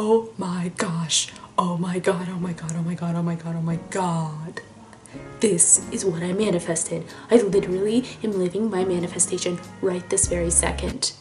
Oh my gosh. Oh my god, oh my god, oh my god, oh my god, oh my god. This is what I manifested. I literally am living my manifestation right this very second.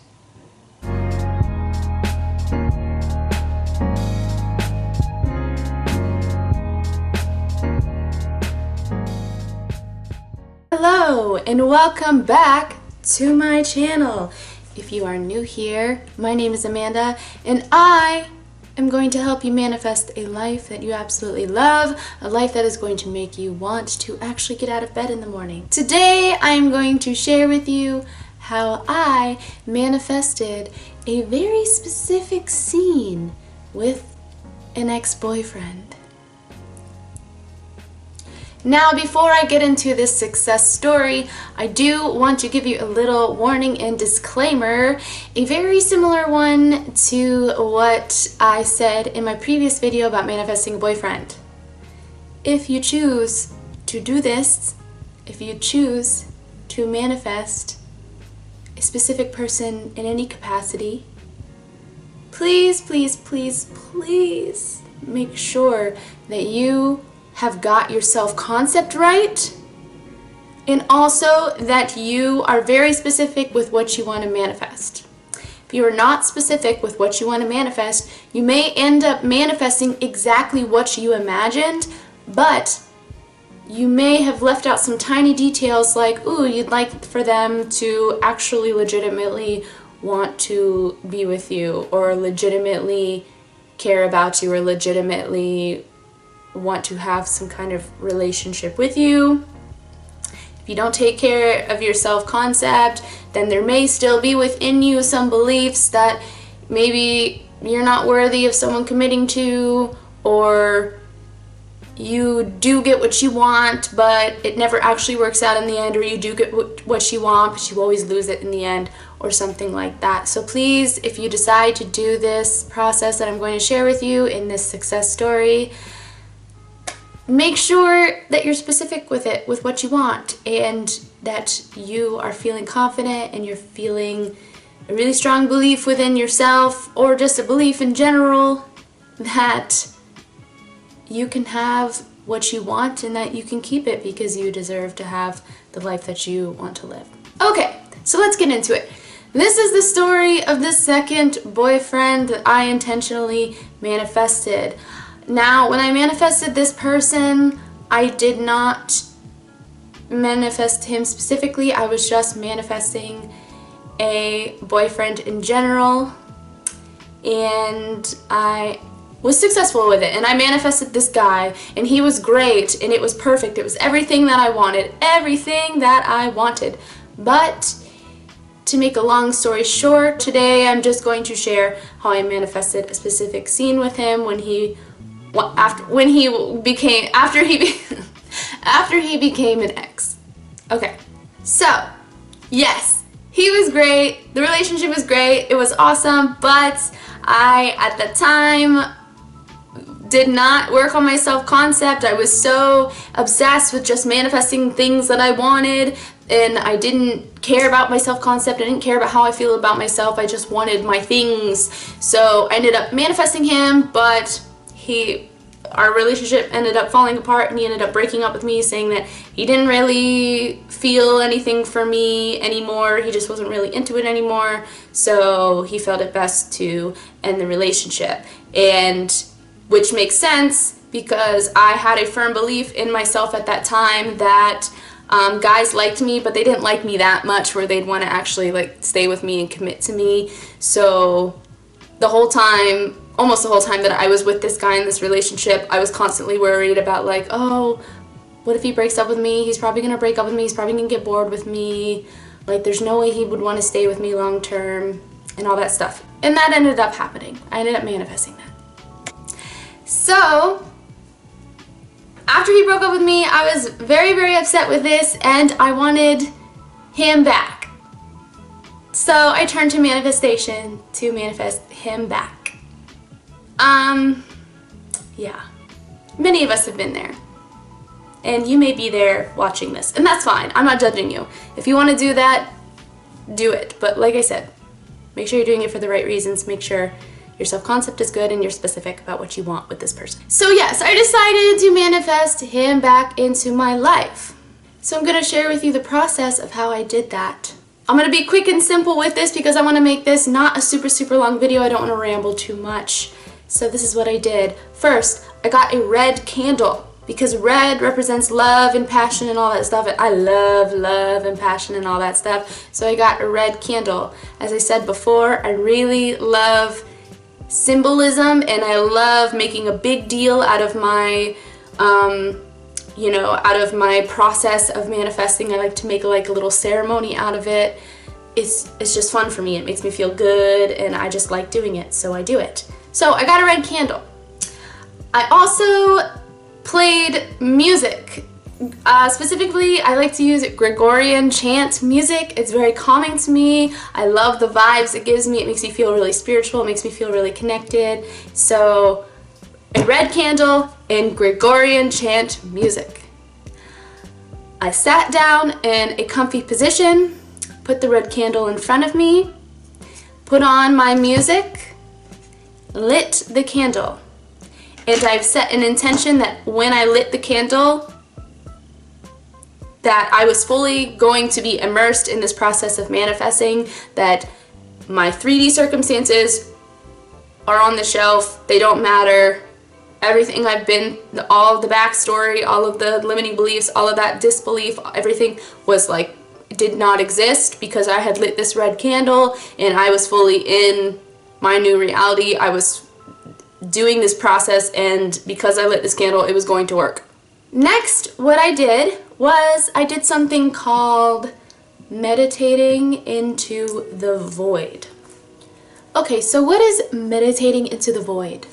Hello and welcome back to my channel. If you are new here, my name is Amanda and I am going to help you manifest a life that you absolutely love, a life that is going to make you want to actually get out of bed in the morning. Today I'm going to share with you how I manifested a very specific scene with an ex-boyfriend. Now, before I get into this success story, I do want to give you a little warning and disclaimer, a very similar one to what I said in my previous video about manifesting a boyfriend. If you choose to do this, if you choose to manifest a specific person in any capacity, please, please, please, please make sure that you have got your self-concept right, and also that you are very specific with what you want to manifest. If you are not specific with what you want to manifest, you may end up manifesting exactly what you imagined, but you may have left out some tiny details like, ooh, you'd like for them to actually legitimately want to be with you, or legitimately care about you, or legitimately want to have some kind of relationship with you. If you don't take care of your self-concept, then there may still be within you some beliefs that maybe you're not worthy of someone committing to, or you do get what you want but it never actually works out in the end, or you do get what you want but you always lose it in the end, or something like that. So please, if you decide to do this process that I'm going to share with you in this success story, make sure that you're specific with it, with what you want, and that you are feeling confident and you're feeling a really strong belief within yourself, or just a belief in general, that you can have what you want and that you can keep it because you deserve to have the life that you want to live. Okay, so let's get into it. This is the story of the second boyfriend that I intentionally manifested. Now, when I manifested this person, I did not manifest him specifically. I was just manifesting a boyfriend in general, and I was successful with it. And I manifested this guy, and he was great, and it was perfect. It was everything that I wanted, everything that I wanted. But to make a long story short, today I'm just going to share how I manifested a specific scene with him when he became an ex. Okay, so yes, he was great, the relationship was great, it was awesome, but I at the time did not work on my self-concept. I was so obsessed with just manifesting things that I wanted, and I didn't care about my self-concept. I didn't care about how I feel about myself. I just wanted my things. So I ended up manifesting him, but our relationship ended up falling apart, and he ended up breaking up with me, saying that he didn't really feel anything for me anymore. He just wasn't really into it anymore. So he felt it best to end the relationship, and which makes sense because I had a firm belief in myself at that time that guys liked me, but they didn't like me that much where they'd want to actually like stay with me and commit to me. So the whole time, almost the whole time that I was with this guy in this relationship, I was constantly worried about like, oh, what if he breaks up with me? He's probably gonna break up with me. He's probably gonna get bored with me. Like, there's no way he would want to stay with me long term, and all that stuff. And that ended up happening. I ended up manifesting that. So after he broke up with me, I was very, very upset with this, and I wanted him back. So I turned to manifestation to manifest him back. Yeah, many of us have been there, and you may be there watching this, and that's fine. I'm not judging you. If you want to do that, do it. But like I said, make sure you're doing it for the right reasons. Make sure your self-concept is good, and you're specific about what you want with this person. So yes, I decided to manifest him back into my life. So I'm going to share with you the process of how I did that. I'm going to be quick and simple with this because I want to make this not a super long video. I don't want to ramble too much. So this is what I did. First, I got a red candle because red represents love and passion and all that stuff. And I love love and passion and all that stuff. So I got a red candle. As I said before, I really love symbolism and I love making a big deal out of my out of my process of manifesting. I like to make like a little ceremony out of it. It's just fun for me. It makes me feel good and I just like doing it, so I do it. So I got a red candle. I also played music. Specifically, I like to use Gregorian chant music. It's very calming to me. I love the vibes it gives me. It makes me feel really spiritual. It makes me feel really connected. So a red candle and Gregorian chant music. I sat down in a comfy position, put the red candle in front of me, put on my music, lit the candle. And I've set an intention that when I lit the candle, that I was fully going to be immersed in this process of manifesting, that my 3D circumstances are on the shelf, they don't matter. Everything I've been, all of the backstory, all of the limiting beliefs, all of that disbelief, everything was like, did not exist because I had lit this red candle and I was fully in my new reality. I was doing this process, and because I lit this candle, it was going to work. Next, what I did was I did something called meditating into the void. Okay, so what is meditating into the void?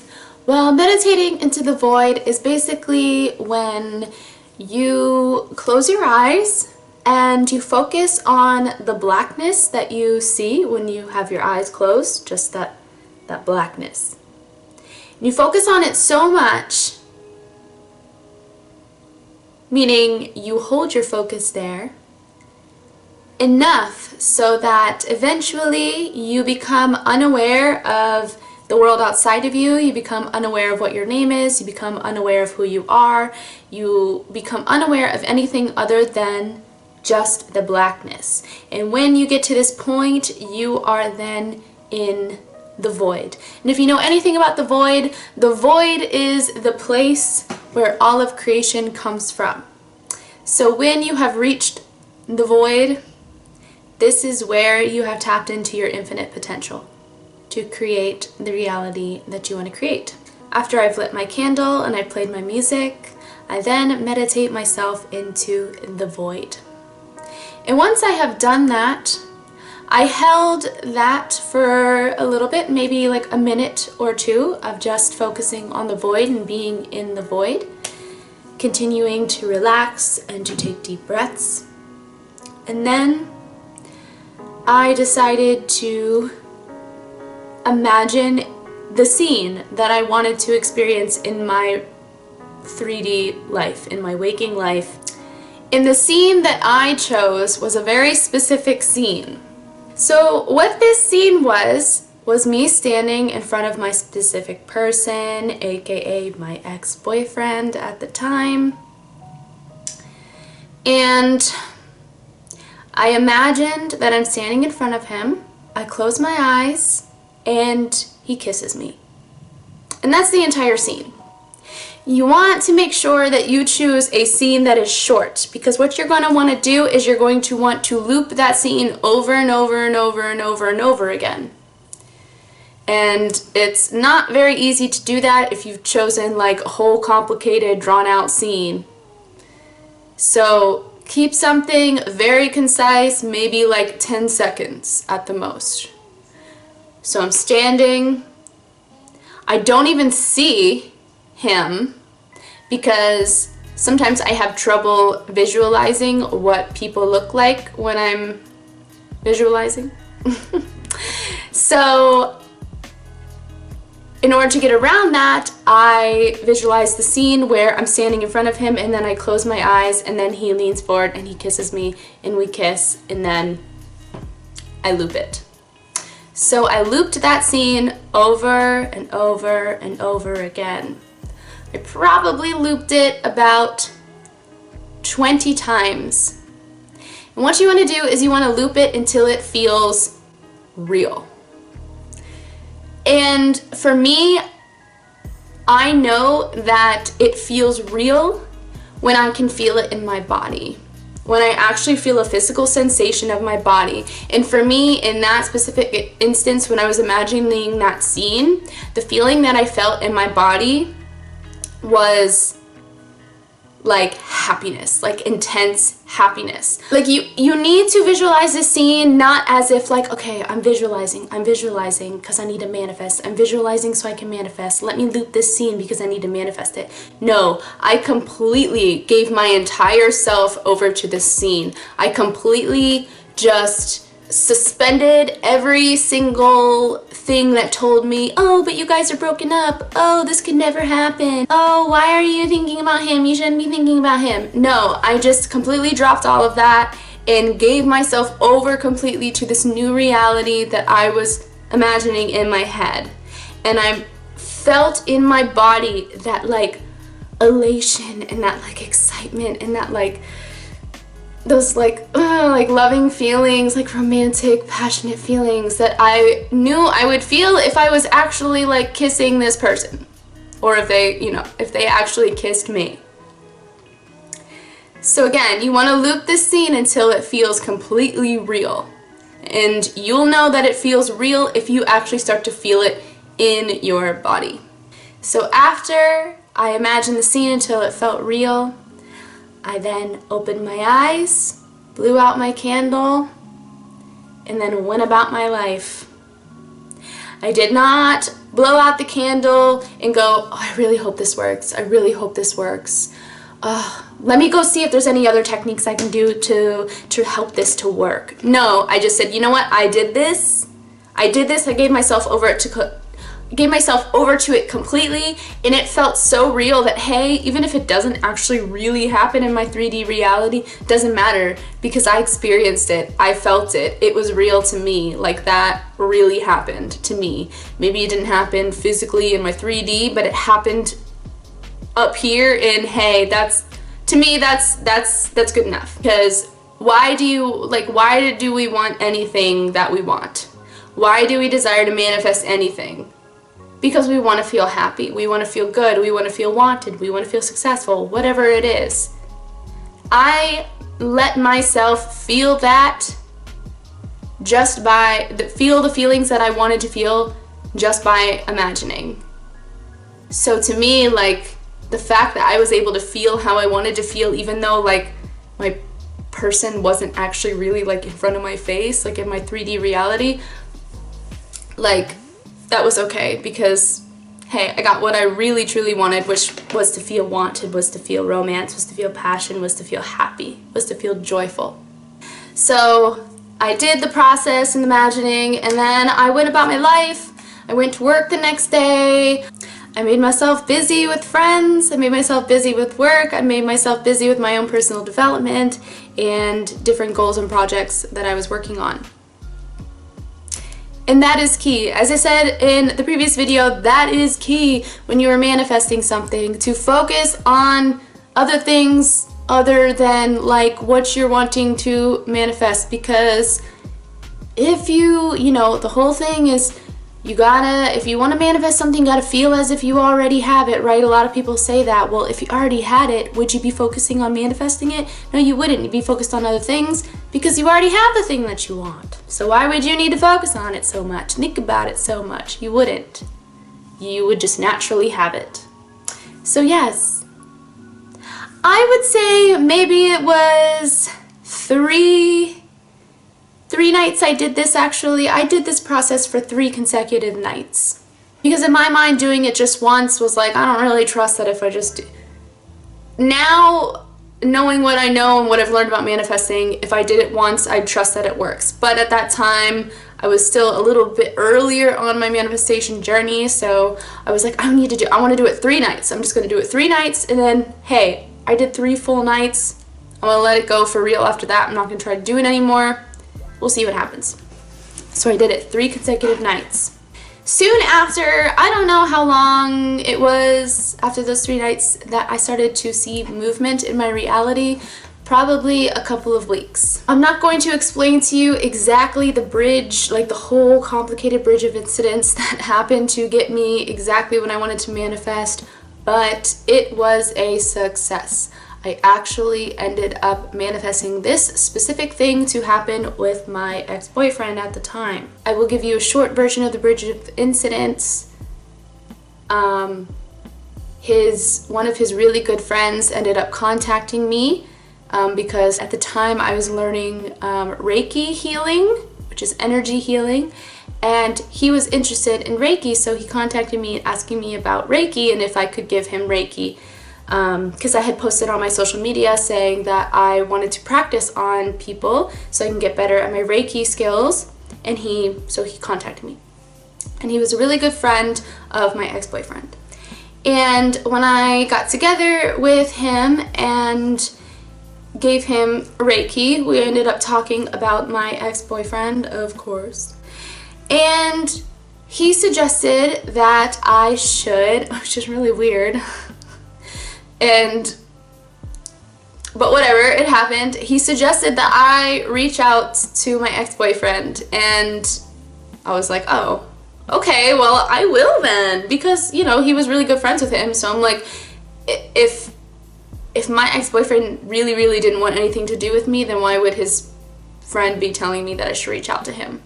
Well, meditating into the void is basically when you close your eyes and you focus on the blackness that you see when you have your eyes closed, just that blackness. You focus on it so much, meaning you hold your focus there enough so that eventually you become unaware of the world outside of you, you become unaware of what your name is, you become unaware of who you are, you become unaware of anything other than just the blackness. And when you get to this point, you are then in the void. And if you know anything about the void is the place where all of creation comes from. So when you have reached the void, this is where you have tapped into your infinite potential to create the reality that you want to create. After I've lit my candle and I played my music, I then meditate myself into the void. And once I have done that, I held that for a little bit, maybe like a minute or two of just focusing on the void and being in the void, continuing to relax and to take deep breaths. And then I decided to imagine the scene that I wanted to experience in my 3D life, in my waking life. And the scene that I chose was a very specific scene. So what this scene was me standing in front of my specific person, aka my ex-boyfriend at the time. And I imagined that I'm standing in front of him, I close my eyes, and he kisses me. And that's the entire scene. You want to make sure that you choose a scene that is short, because what you're going to want to do is you're going to want to loop that scene over and over and over and over and over again. And it's not very easy to do that if you've chosen like a whole complicated drawn out scene. So keep something very concise, maybe like 10 seconds at the most. So I'm standing, I don't even see him because sometimes I have trouble visualizing what people look like when I'm visualizing. So in order to get around that, I visualize the scene where I'm standing in front of him and then I close my eyes and then he leans forward and he kisses me and we kiss and then I loop it. So I looped that scene over and over and over again. I probably looped it about 20 times. And what you want to do is you want to loop it until it feels real. And for me, I know that it feels real when I can feel it in my body, when I actually feel a physical sensation of my body. And for me, in that specific instance, when I was imagining that scene, the feeling that I felt in my body was like happiness, like intense happiness. Like you need to visualize this scene not as if like, okay, I'm visualizing because I need to manifest. I'm visualizing so I can manifest. Let me loop this scene because I need to manifest it. No, I completely gave my entire self over to this scene. I completely just suspended every single thing that told me, oh, but you guys are broken up. Oh, this could never happen. Oh, why are you thinking about him? You shouldn't be thinking about him. No, I just completely dropped all of that and gave myself over completely to this new reality that I was imagining in my head. And I felt in my body that like elation and that like excitement and that like those like loving feelings, like romantic, passionate feelings that I knew I would feel if I was actually like kissing this person, or if they, if they actually kissed me. So again, you want to loop this scene until it feels completely real. And you'll know that it feels real if you actually start to feel it in your body. So after I imagined the scene until it felt real, I then opened my eyes, blew out my candle, and then went about my life. I did not blow out the candle and go, oh, I really hope this works. I really hope this works. Let me go see if there's any other techniques I can do to help this to work. No, I just said, you know what? I did this. I gave myself over to it completely, and it felt so real that, hey, even if it doesn't actually really happen in my 3D reality, doesn't matter, because I experienced it, I felt it, it was real to me, like that really happened to me. Maybe it didn't happen physically in my 3D, but it happened up here, and hey, to me that's good enough. Because why do we want anything that we want? Why do we desire to manifest anything? Because we want to feel happy, we want to feel good, we want to feel wanted, we want to feel successful, whatever it is. I let myself feel that just by feel the feelings that I wanted to feel just by imagining. So to me, like, the fact that I was able to feel how I wanted to feel, even though like my person wasn't actually really like in front of my face, like in my 3D reality, like, that was okay, because hey, I got what I really truly wanted, which was to feel wanted, was to feel romance, was to feel passion, was to feel happy, was to feel joyful. So I did the process and imagining, and then I went about my life. I went to work the next day. I made myself busy with friends, I made myself busy with work, I made myself busy with my own personal development and different goals and projects that I was working on. And that is key. As I said in the previous video, that is key when you are manifesting something, to focus on other things other than like what you're wanting to manifest. Because if the whole thing is, if you want to manifest something, you gotta feel as if you already have it, right? A lot of people say that. Well, if you already had it, would you be focusing on manifesting it? No, you wouldn't. You'd be focused on other things because you already have the thing that you want. So why would you need to focus on it so much? Think about it so much. You wouldn't. You would just naturally have it. So yes, I would say maybe it was three nights I did this. Actually, I did this process for 3 consecutive nights. Because in my mind, doing it just once was like, I don't really trust that if I just do. Now, knowing what I know and what I've learned about manifesting, if I did it once, I'd trust that it works. But at that time, I was still a little bit earlier on my manifestation journey, so I was like, I want to do it 3 nights. I'm just going to do it 3 nights, and then, hey, I did 3 full nights. I'm going to let it go for real after that. I'm not going to try to do it anymore. We'll see what happens. So I did it 3 consecutive nights. Soon after, I don't know how long it was after those 3 nights that I started to see movement in my reality. Probably a couple of weeks. I'm not going to explain to you exactly the bridge, like the whole complicated bridge of incidents that happened to get me exactly what I wanted to manifest, but it was a success. I actually ended up manifesting this specific thing to happen with my ex-boyfriend at the time. I will give you a short version of the bridge of incidents. One of his really good friends ended up contacting me because at the time I was learning Reiki healing, which is energy healing, and he was interested in Reiki, so he contacted me asking me about Reiki and if I could give him Reiki. Because I had posted on my social media saying that I wanted to practice on people so I can get better at my Reiki skills, and so he contacted me. And he was a really good friend of my ex-boyfriend. And when I got together with him and gave him Reiki, we ended up talking about my ex-boyfriend, of course. And he suggested that I should, which is really weird, but whatever, it happened. He suggested that I reach out to my ex-boyfriend, and I was like, oh, okay, well, I will then, because, you know, he was really good friends with him, so I'm like, if my ex-boyfriend really, really didn't want anything to do with me, then why would his friend be telling me that I should reach out to him?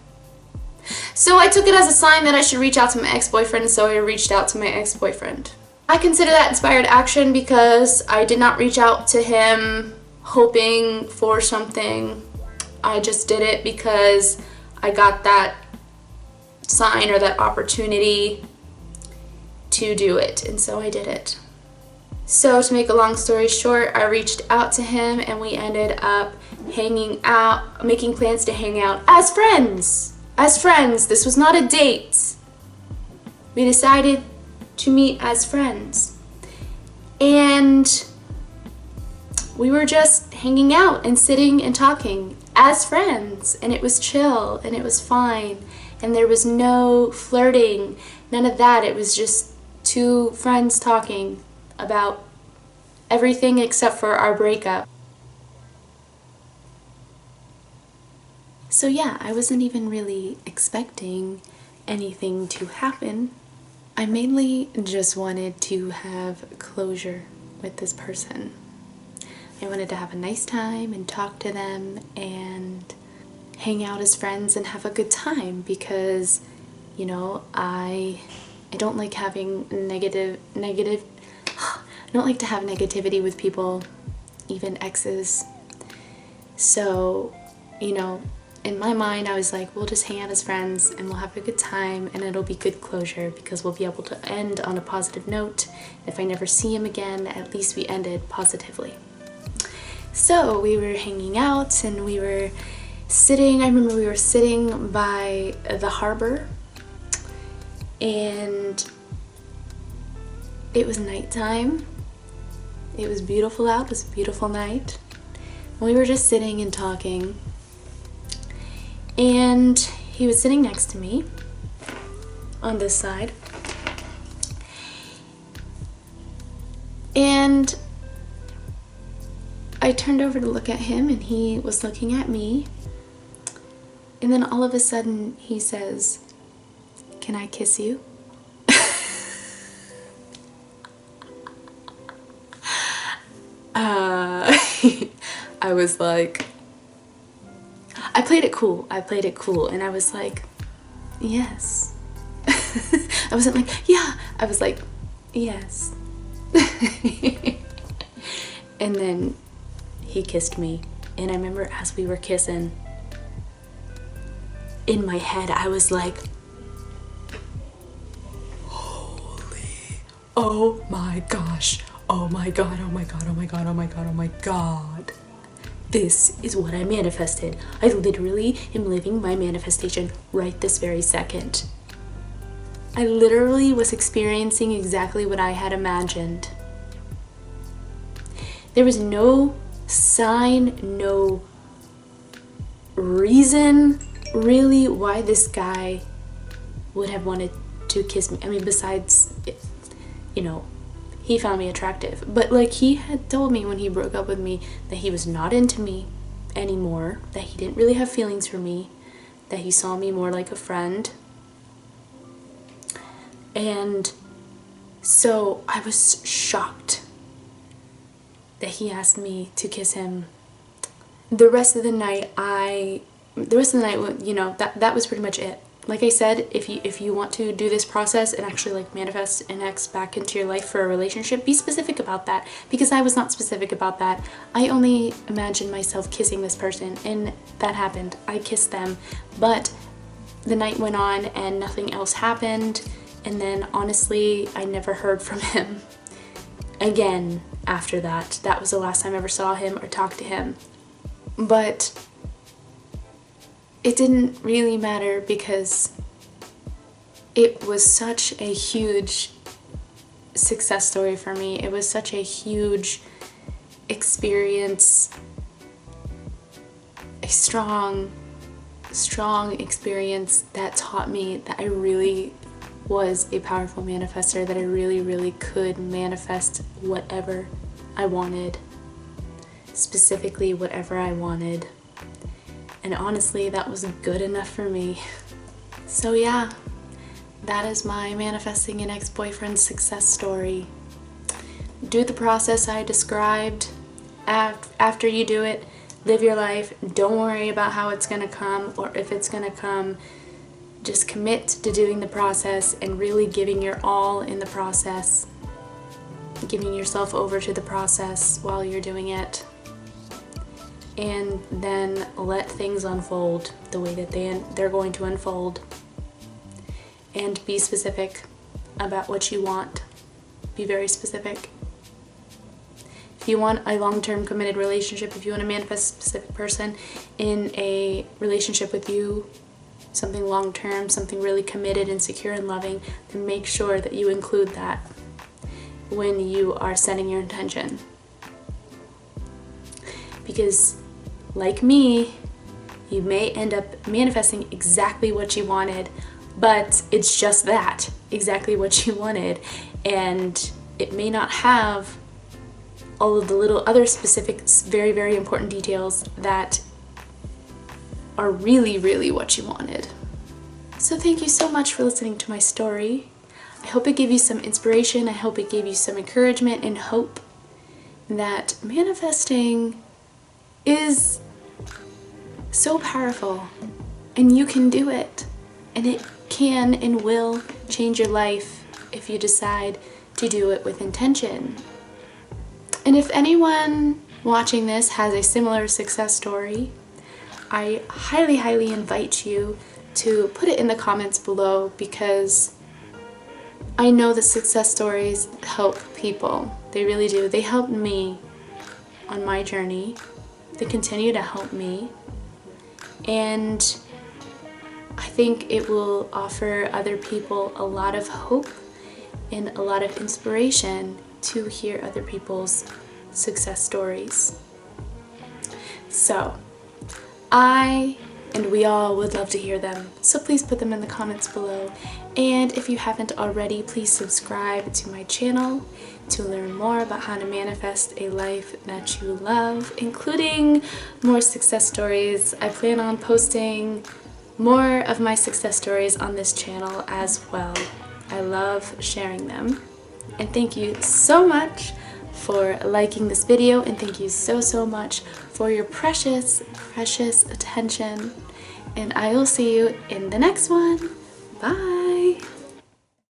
So I took it as a sign that I should reach out to my ex-boyfriend, so I reached out to my ex-boyfriend. I consider that inspired action because I did not reach out to him hoping for something. I just did it because I got that sign or that opportunity to do it, and so I did it. So to make a long story short, I reached out to him and we ended up hanging out, making plans to hang out as friends. As friends. This was not a date. We decided to meet as friends, and we were just hanging out and sitting and talking as friends, and it was chill and it was fine, and there was no flirting, none of that. It was just 2 friends talking about everything except for our breakup. So yeah, I wasn't even really expecting anything to happen. I mainly just wanted to have closure with this person. I wanted to have a nice time and talk to them and hang out as friends and have a good time because, you know, I don't like having I don't like to have negativity with people, even exes. So, you know, in my mind, I was like, we'll just hang out as friends and we'll have a good time and it'll be good closure because we'll be able to end on a positive note. If I never see him again, at least we ended positively. So we were hanging out and we were sitting, I remember we were sitting by the harbor, and it was nighttime. It was beautiful out, it was a beautiful night. We were just sitting and talking. And he was sitting next to me on this side. And I turned over to look at him and he was looking at me. And then all of a sudden he says, "Can I kiss you?" I was like, I played it cool, and I was like, yes. I wasn't like, yeah, I was like, yes. And then he kissed me, and I remember as we were kissing, in my head I was like, holy, oh my gosh, oh my god, oh my god, oh my god, oh my god, oh my god. This is what I manifested. I literally am living my manifestation right this very second. I literally was experiencing exactly what I had imagined. There was no sign, no reason really why this guy would have wanted to kiss me. I mean, besides, you know, he found me attractive. But like, he had told me when he broke up with me that he was not into me anymore, that he didn't really have feelings for me, that he saw me more like a friend. And so I was shocked that he asked me to kiss him. The rest of the night, you know, that was pretty much it. Like I said, if you want to do this process and actually like manifest an ex back into your life for a relationship, be specific about that, because I was not specific about that. I only imagined myself kissing this person, and that happened. I kissed them, but the night went on and nothing else happened, and then honestly, I never heard from him again after that. That was the last time I ever saw him or talked to him. But it didn't really matter, because it was such a huge success story for me. It was such a huge experience, a strong experience that taught me that I really was a powerful manifester, that I really could manifest whatever I wanted, specifically whatever I wanted. And honestly, that was good enough for me. So yeah, that is my manifesting an ex-boyfriend success story. Do the process I described. After you do it, live your life. Don't worry about how it's gonna come or if it's gonna come. Just commit to doing the process and really giving your all in the process. Giving yourself over to the process while you're doing it. And then let things unfold the way that they're going to unfold. And be specific about what you want. Be very specific. If you want a long-term committed relationship, if you want to manifest a specific person in a relationship with you, something long-term, something really committed and secure and loving, then make sure that you include that when you are setting your intention. Because like me, you may end up manifesting exactly what you wanted, but it's just that, exactly what you wanted, and it may not have all of the little other specific, very important details that are really what you wanted. So thank you so much for listening to my story. I hope it gave you some inspiration. I hope it gave you some encouragement and hope that manifesting is so powerful, and you can do it, and it can and will change your life if you decide to do it with intention. And if anyone watching this has a similar success story, I highly invite you to put it in the comments below, because I know that success stories help people. They really do. They helped me on my journey. They continue to help me. And I think it will offer other people a lot of hope and a lot of inspiration to hear other people's success stories. So, and we all would love to hear them. So please put them in the comments below. And if you haven't already, please subscribe to my channel to learn more about how to manifest a life that you love, including more success stories. I plan on posting more of my success stories on this channel as well. I love sharing them. And thank you so much for liking this video, and thank you so much for your precious attention. And I will see you in the next one. Bye!